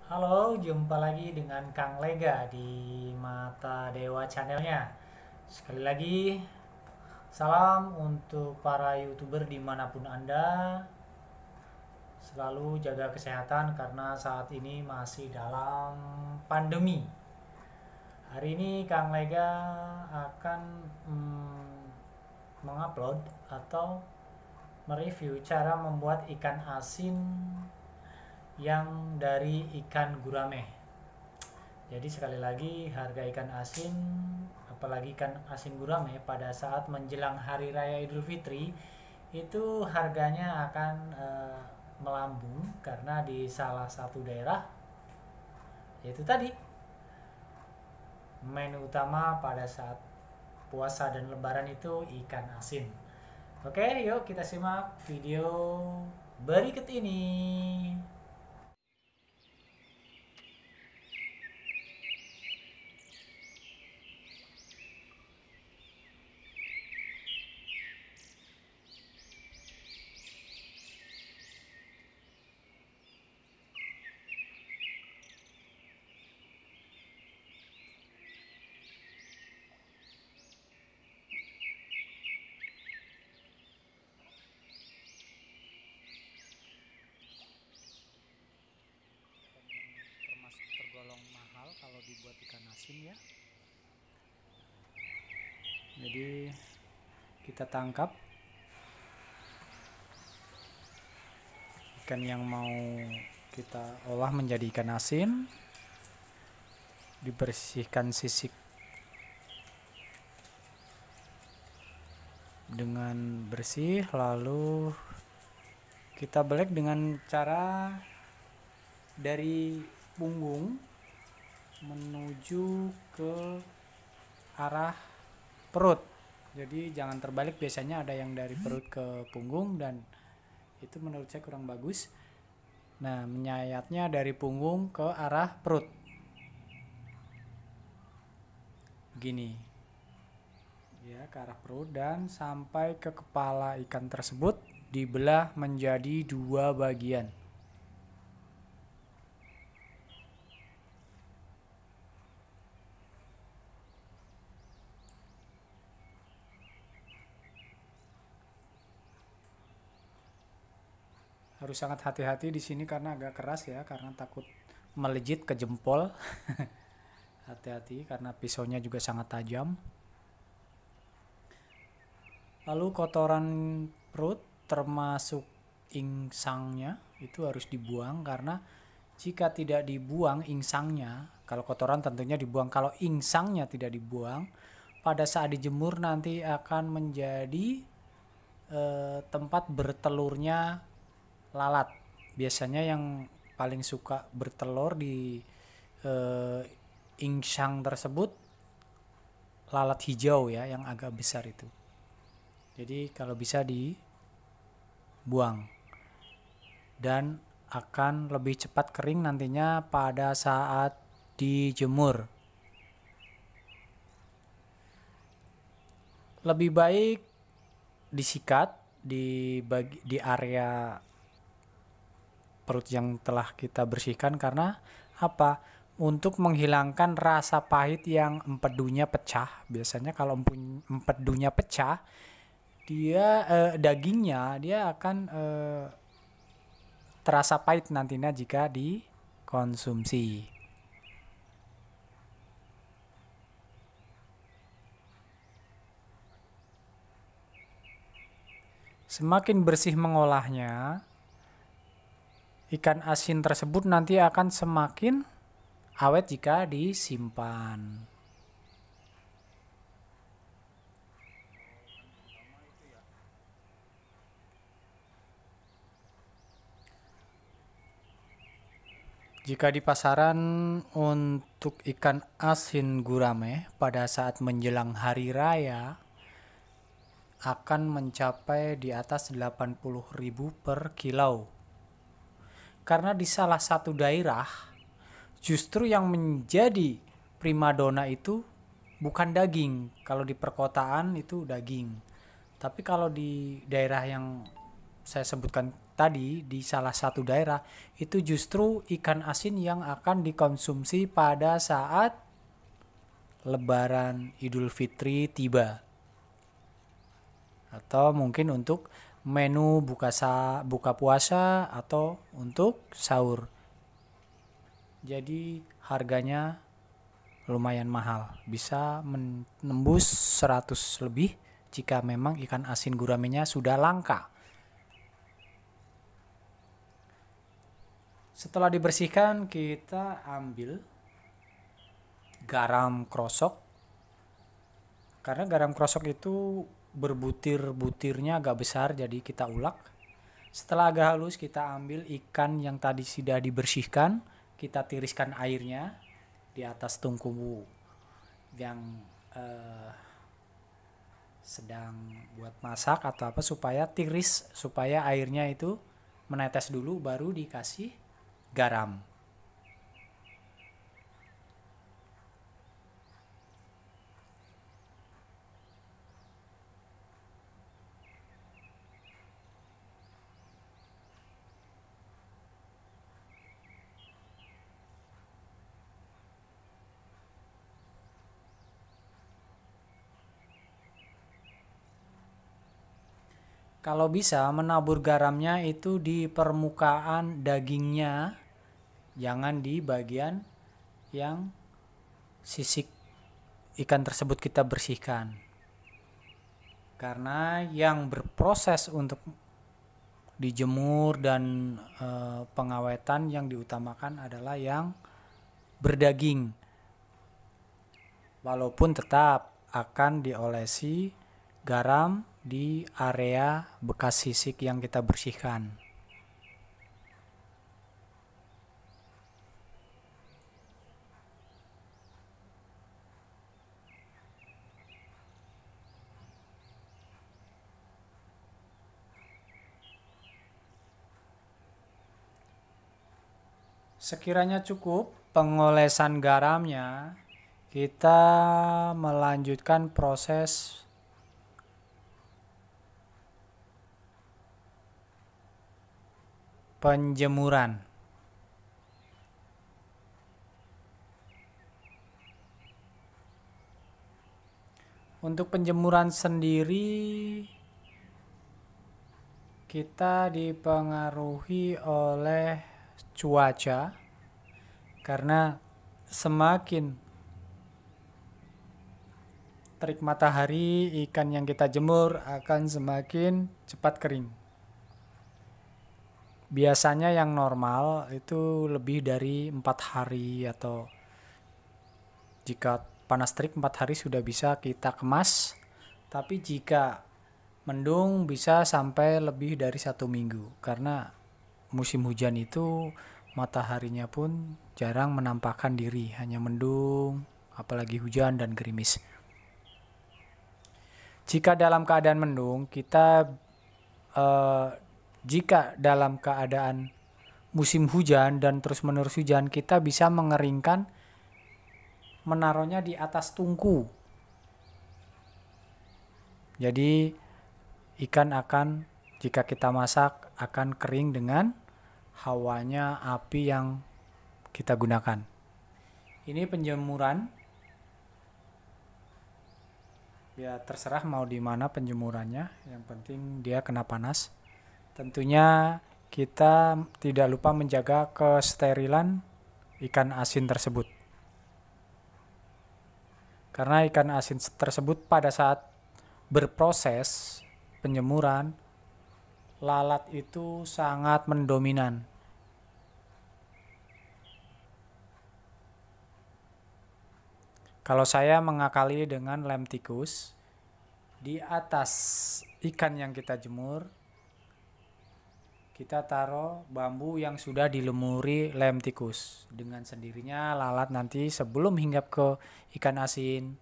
Halo, jumpa lagi dengan Kang Lega di Mata Dewa channelnya. Sekali lagi, salam untuk para YouTuber dimanapun Anda. Selalu jaga kesehatan karena saat ini masih dalam pandemi. Hari ini Kang Lega akan mengupload atau mereview cara membuat ikan asin yang dari ikan gurame. Jadi sekali lagi harga ikan asin, apalagi ikan asin gurame pada saat menjelang Hari Raya Idul Fitri itu harganya akan melambung karena di salah satu daerah yaitu tadi menu utama pada saat puasa dan lebaran itu ikan asin. Oke, yuk kita simak video berikut ini. Termasuk tergolong mahal kalau dibuat ikan asin ya. Jadi kita tangkap ikan yang mau kita olah menjadi ikan asin, dibersihkan sisik dengan bersih, lalu kita belek dengan cara dari punggung menuju ke arah perut. Jadi jangan terbalik, biasanya ada yang dari perut ke punggung dan itu menurut saya kurang bagus. Nah, menyayatnya dari punggung ke arah perut. Begini. Ya, ke arah perut dan sampai ke kepala ikan tersebut dibelah menjadi dua bagian. Harus sangat hati-hati di sini karena agak keras ya, karena takut melejit ke jempol. Hati-hati karena pisaunya juga sangat tajam. Lalu kotoran perut termasuk insangnya itu harus dibuang, karena jika tidak dibuang insangnya, kalau kotoran tentunya dibuang, kalau insangnya tidak dibuang, pada saat dijemur nanti akan menjadi tempat bertelurnya lalat. Biasanya yang paling suka bertelur di insang tersebut lalat hijau ya, yang agak besar itu. Jadi kalau bisa dibuang dan akan lebih cepat kering nantinya pada saat dijemur. Lebih baik disikat di area perut yang telah kita bersihkan, karena apa? Untuk menghilangkan rasa pahit yang empedunya pecah. Biasanya kalau empedunya pecah, dia dagingnya dia akan terasa pahit nantinya jika dikonsumsi. Semakin bersih mengolahnya, ikan asin tersebut nanti akan semakin awet jika disimpan. Jika di pasaran untuk ikan asin gurame pada saat menjelang hari raya akan mencapai di atas 80.000 per kilo. Karena di salah satu daerah justru yang menjadi primadona itu bukan daging. Kalau di perkotaan itu daging. Tapi kalau di daerah yang saya sebutkan tadi di salah satu daerah itu justru ikan asin yang akan dikonsumsi pada saat Lebaran Idul Fitri tiba, atau mungkin untuk menu buka puasa atau untuk sahur. Jadi harganya lumayan mahal, bisa menembus 100 lebih jika memang ikan asin guramenya sudah langka. Setelah dibersihkan, kita ambil garam krosok. Karena garam krosok itu berbutir-butirnya agak besar, jadi kita ulek. Setelah agak halus, kita ambil ikan yang tadi sudah dibersihkan, kita tiriskan airnya di atas tungku yang sedang buat masak atau apa, supaya tiris, supaya airnya itu menetes dulu, baru dikasih garam. Kalau bisa menabur garamnya itu di permukaan dagingnya, jangan di bagian yang sisik ikan tersebut kita bersihkan. Karena yang berproses untuk dijemur dan pengawetan yang diutamakan adalah yang berdaging. Walaupun tetap akan diolesi garam di area bekas sisik yang kita bersihkan. Sekiranya cukup pengolesan garamnya, kita melanjutkan proses penjemuran. Untuk penjemuran sendiri, kita dipengaruhi oleh cuaca, karena semakin terik matahari, ikan yang kita jemur akan semakin cepat kering. Biasanya yang normal itu lebih dari 4 hari, atau jika panas terik 4 hari sudah bisa kita kemas. Tapi jika mendung bisa sampai lebih dari 1 minggu, karena musim hujan itu mataharinya pun jarang menampakkan diri, hanya mendung, apalagi hujan dan gerimis. Jika dalam keadaan mendung, jika dalam keadaan musim hujan dan terus-menerus hujan, kita bisa mengeringkan, menaruhnya di atas tungku. Jadi ikan akan, jika kita masak, akan kering dengan hawanya api yang kita gunakan. Ini penjemuran. Ya terserah mau di mana penjemurannya, yang penting dia kena panas. Tentunya kita tidak lupa menjaga kesterilan ikan asin tersebut. Karena ikan asin tersebut pada saat berproses penjemuran, lalat itu sangat mendominan. Kalau saya mengakali dengan lem tikus, di atas ikan yang kita jemur, kita taruh bambu yang sudah dilumuri lem tikus. Dengan sendirinya lalat nanti sebelum hinggap ke ikan asin,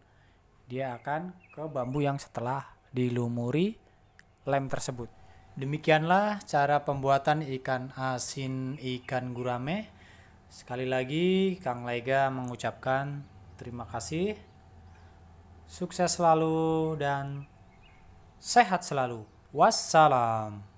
dia akan ke bambu yang setelah dilumuri lem tersebut. Demikianlah cara pembuatan ikan asin ikan gurame. Sekali lagi Kang Lega mengucapkan terima kasih, sukses selalu dan sehat selalu. Wassalam.